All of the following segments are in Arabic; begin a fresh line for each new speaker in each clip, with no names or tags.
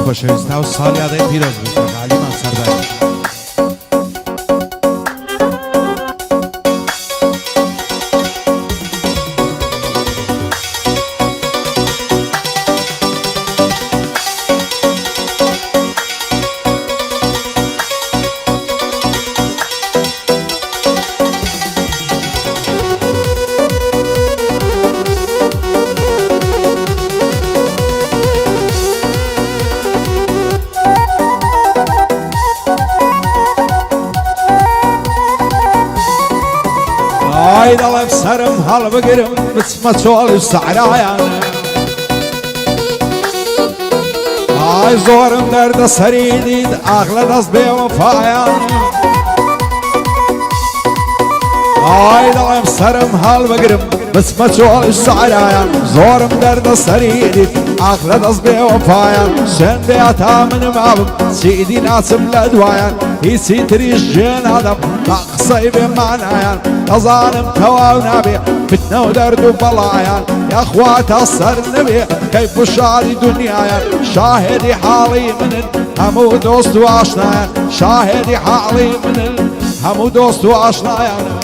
خۆشەویستە و ساڵیادەی پیرۆز بوو علیمان سەرداری دڵێ سرم هەڵبگرم بچمە چۆڵ و سەحرایان ئای زۆرم دەردە سەری دید ئاخ لە دەست بێ وەفایان ئای دڵێم سرم هەڵبگرم بچمە چۆڵ و سەحرایان زۆرم دەردە سەری دید ئاخ لە دەست بێ وەفایان شێندێ هەتا منم ئابم چیدی ناچم لە دوایان هیچی تریش گوێ نادەم تا قسەی بێمانایان دەزانم تەواو نابێ فتنە و دەرد و بەڵایان یاخوا تا سەر نەبێ کەیف و شاری دونیایان شاهێدی حاڵی منن هەموو دۆست و ئاشنایان شاهێدی حاڵی منن هەموو دۆست و ئاشنایان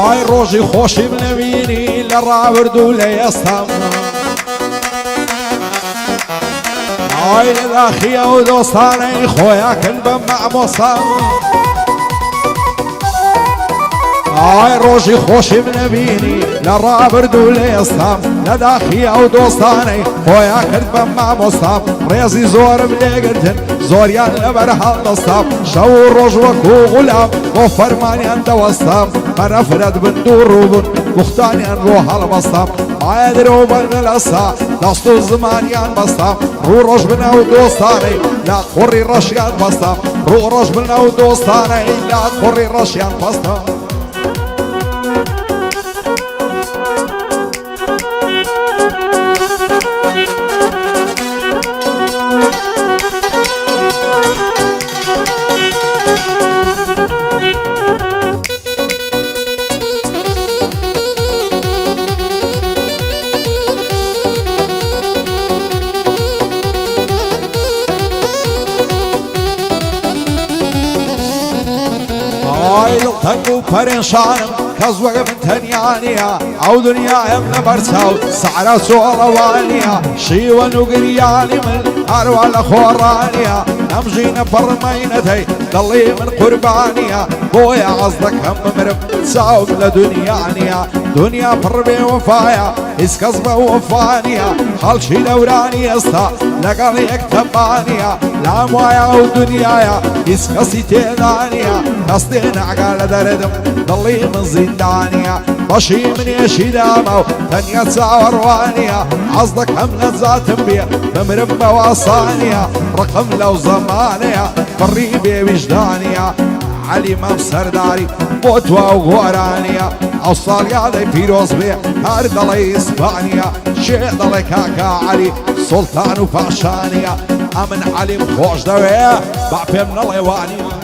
ئای ڕۆژی خۆشیم نەبینی لە ڕاورد و لە ئێستام ئای لە داخیە و دۆستانەی خۆیاکەن بە مامۆسام ئای ڕۆژی خۆشیم نەبینی لە ڕاورد و لە ئێستام لە داخیە و دۆستانەی خۆیاکرد بە مامۆستام ڕێزی زۆرم لێگرتن زۆریان لەبەر هەڵدەستام شەو و ڕۆژ وەکوو غولام بۆ فەرمانیان دەوەستام بەنەفرەت بند و ڕووبوون گوختانیان ڕۆ هەڵبەستام ئایا درۆ بەرنە لەسا دەست و زمانیان بەستام ڕوو ڕۆژ بنە و دۆستانەی لا قوڕی ڕەشیان بەستام ڕوو ڕۆژ بنە و دۆستانەی لا قوڕی ڕەشیان بەستام تەنگ و پەرێشانم کەس وەک من تەنیا نییە ئەو دنیایم لەبەر چاو سەحرا چۆڵەوانیە شیوەن و گریانی من هەروە لە خۆڕانیە ئەمژینە پڕمەینەتەی دڵی من قوربانیە بۆیە حەز دەکەم بمرم چاوم لە دنیا نییە دنیا پڕ بێ وەفایە هیچ کەس بە وەفا نییە خەڵکی دەورانی ئێستا لەگەڵ یەکتەمانیە لام وایە ئەو دنیایە هیچ کەسی تێدا نییە کەس تێ ناگا لە دەردم دڵی من زیندانیە بەشی منێشی داما و تەنیا چاوەڕوانیە حەز دەکەم نەجاتم بێ بمرم بەواسانیە ڕقم لەو زەمانەیە بڕی بێ ویژدانیە علی مەم سەرداری بۆ توا و گۆرانیە ئەو ساڵیادەی پیرۆز بێ هەر دەڵێ ئیسپانیە شێ دەڵێ کاکا علی سوڵتان و پاشانیە ئەمن عەلیم خۆش دەوێ با پێم نەڵێ وانیە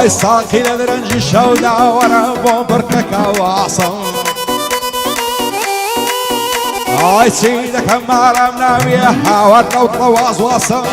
ئای ساقی لە درەنجی شەودا وەرە بۆ بڕکەکە واسم ئای چی دەکەم مارەم ناویە هاوار لەو تەواز واسم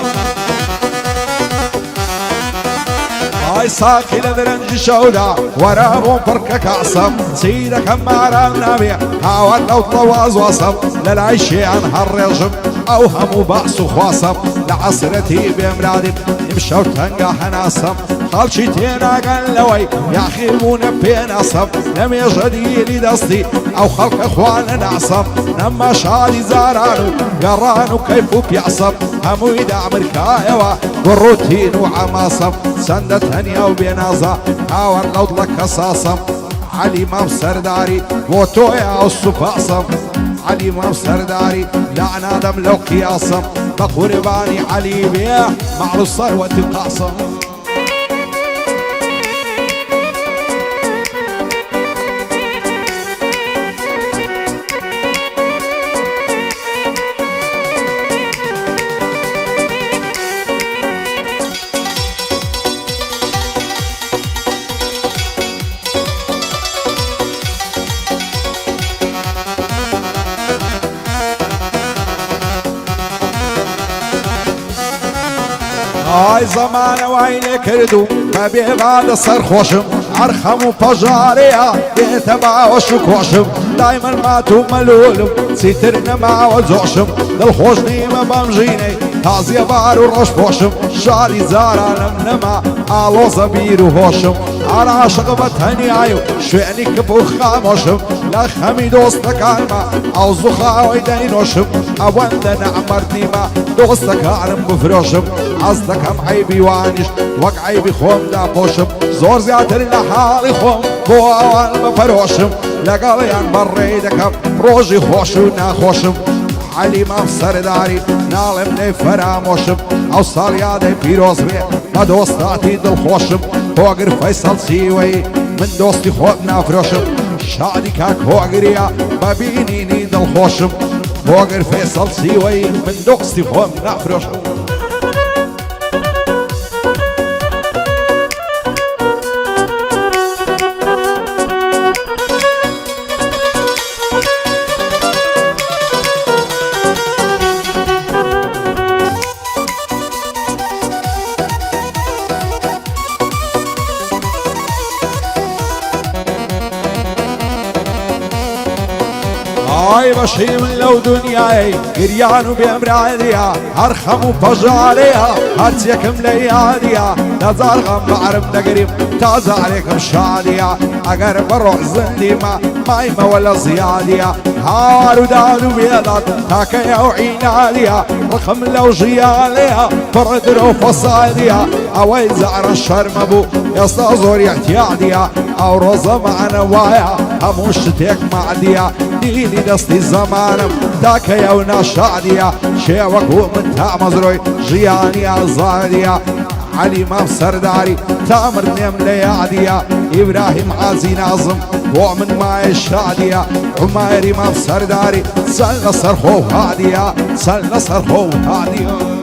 ئای ساقی لە درەنجی شەودا وەرە بۆ بڕکەکە ئاسم چی دەکەم مارەم ناویە هاوار لەو تەواز واسم لە لای شێیان هەڕێژم ئەو هەموو باس و خواسم لعسرتي بمرادم نمشوا تنقى حناصم خالشي تينا قال لوي يا خيمون بين صب لم يجدي لي دستي او خلق اخوانا نعصب لما شادي زارانو قرانو كيفو بيعصب همو يدعم الكايوا والروتين وعماصم سندة هنيا وبينازا هاور لوض لك قصاصم علي مام سرداري وتويا والصفاصم علي مام سرداري لعنا دم لو قياصم بقرباني علي بيع مع الثروة القاصم هاي زمان وعيني كردو ما بيبعد صار خوشم عرخم وبجاريا يتبع وشكوشم دايما ماتو ملولم سيترنا مع وزوشم للخوشني ما بمجيني تازي بار وروش بوشم شاري زارا نمنما علو زبير وهوشم على عاشق بتهني عيو شوعني كبو خاموشم لا خمي دوستك عالما او زخا ويدينوشم اولا نعمر ديما دوستك عالم بفروشم عزدك هم عيبي وانش وك عيبي خوم دا بوشم زور زيادر لحالي خوم بو اوان بفروشم لقاليان بريدكم روجي خوشو ناخوشم علي ما سرداري نالم لي فراموشم او صاليادي بيروز بي ما دوستاتي دل خوشم هوغر فيصل سيوي من دوستي خوب نافروشم شادي كاك هوغريا بابينيني دل خوشم هوغر فيصل سيوي من دوستي خوب نافروشم هاي بشي من لو دنياي قريانو بأمراديا هرخم وبجاريا هرتيكم لياديا نزار غم بعرب دقريب تازا عليكم شاديا اگر بروح زنديما مايمة ولا زياديا هارو دانو بيضات تاكيا وعيناديا رخم لو جياليا فردرو فصاديا اوي زعر الشرمبو يستازور يحتياديا او روزة معنا وايا هموش تيك معديا ديني دستي زمانم تاكيا وناشاديا شيوك ومن تامزروي جيانيا زاديا علي مام سرداري تامر نيم لياديا ابراهيم عازي ناظم ومن ماي الشادية عميري مام سرداري سل نصر خو هاديا سل نصر خو هاديا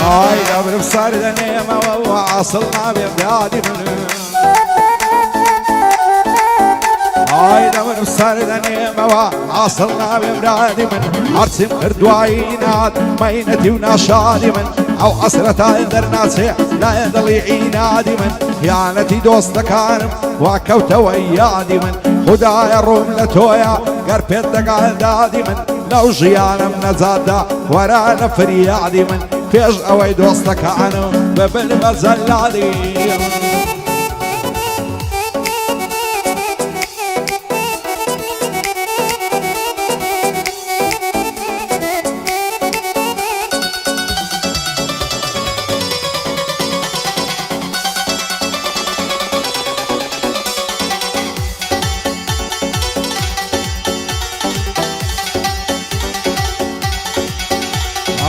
هاي قبل بصار دنيمة وعاصلنا بيبدادي من هاي قبل بصار دنيمة وعاصلنا بيبدادي من عرسم خردوعينات مينتي وناشادي من او عصرتا اندرناسي لا يضل يعينادي من خيانتي دوستك عالم وكوت ويادي من خدايا الروم لتويا قربت دقال دادي من لو جيانا من زادا ورانا فريادي من فجأة ويدوستك عنه ببل مزلادي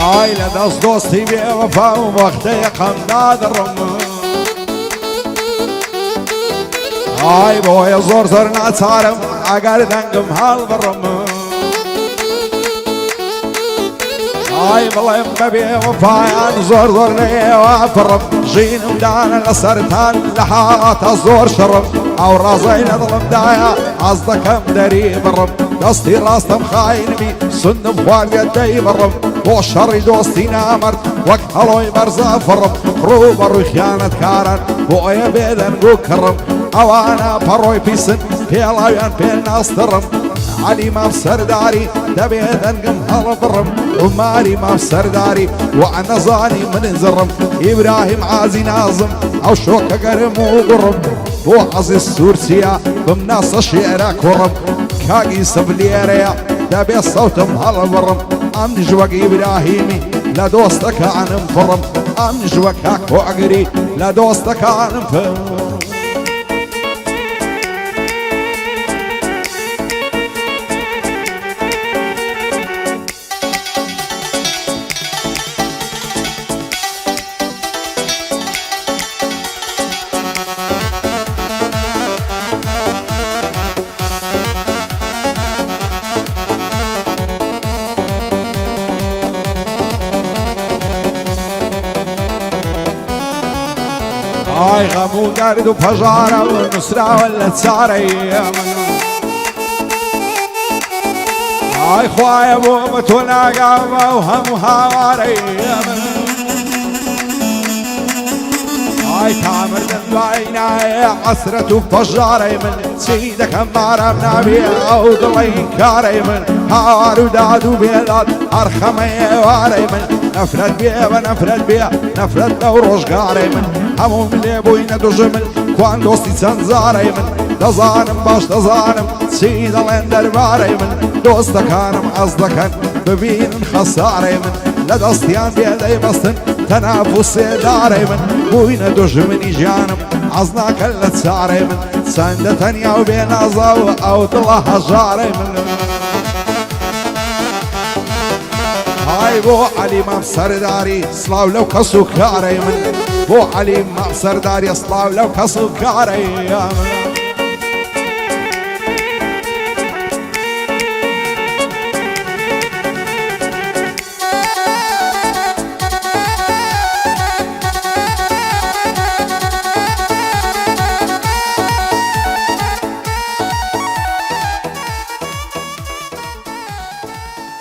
هاي لدس دوستي بوفا ووقتي قمداد الرم هاي بويا زور زرنا تارم ئاگار دەنگم هەڵ بڕم ئای بڵێم بەبێ وەفایان زۆر زۆر لێوە پڕم ژینم دانە لەسەرتان لە حاڵاتە زۆر شڕم ئەو ڕازای لە دڵمدایە ئاز دەکەم دەری بڕم دەستی ڕاستم خاینمی سندم خواردێ دەی بڕم بۆ شەڕی دۆستی نامەرد وەک هەڵۆی بەرزە فڕم ڕوو بەڕووی خیانەتکاران بۆ ئەیە بێدەنگ و کڕم ئەوانە پەڕۆی پیسن پێڵاویان پێ ناستڕم علی مام سەرداری دەبێ دەنگم هەڵبڕم عوماری مام سەرداری وەعنەزانی من زڕم ئیبراهیم عازی نازم ئەو شۆکە گەرم و گوڕم بۆ عەزیز سوورچیە بمناسە شێرە کوڕم کاگی سبلێرەیە دەبێ سەوتم هەڵبڕم ئەم نژوەک ئیبراهیمی لە دۆستەکانم فڕم ئەم نژوەک کاکۆگری لە دۆستەکانم فڕم ئای غەم و گەرد و پەژارە و نووسراوە لە چارەی من ئای خوایە بۆ بە تۆ ناگامە و هەموو هاوارەی من ئای تامردن دوای نایە عەسرەت و پەژارەی من چی دەکەم بارام نابێ ئەو دڵی کارەی من هاوار و داد و بێداد هەر خەمە ئێوارەی من نەفرەت بێ بە نەفرەت بێ نەفرەت لەو ڕۆژگارەی من هەموو لێ بووینە دوژ من کوان دۆستی چەند زارەی من دەزانم باش دەزانم چی دەڵێن دەربارەی من دۆستەکانم ئەز دەکەن ببینن خەسارەی من لە دەستیان بێدەی بەستن تەناف و سێدارەی من بووینە دوژمنی ژیانم ئەز ناکەن لە چارەی من چەندە تەنیا و بێنازا و ئەو دڵە هەژارەی من های بۆ عەلی مام سەرداری سڵاو لەو کەس و کارەی من بۆ عەلی مام سەرداری سڵاو لەو کەس و کارەی من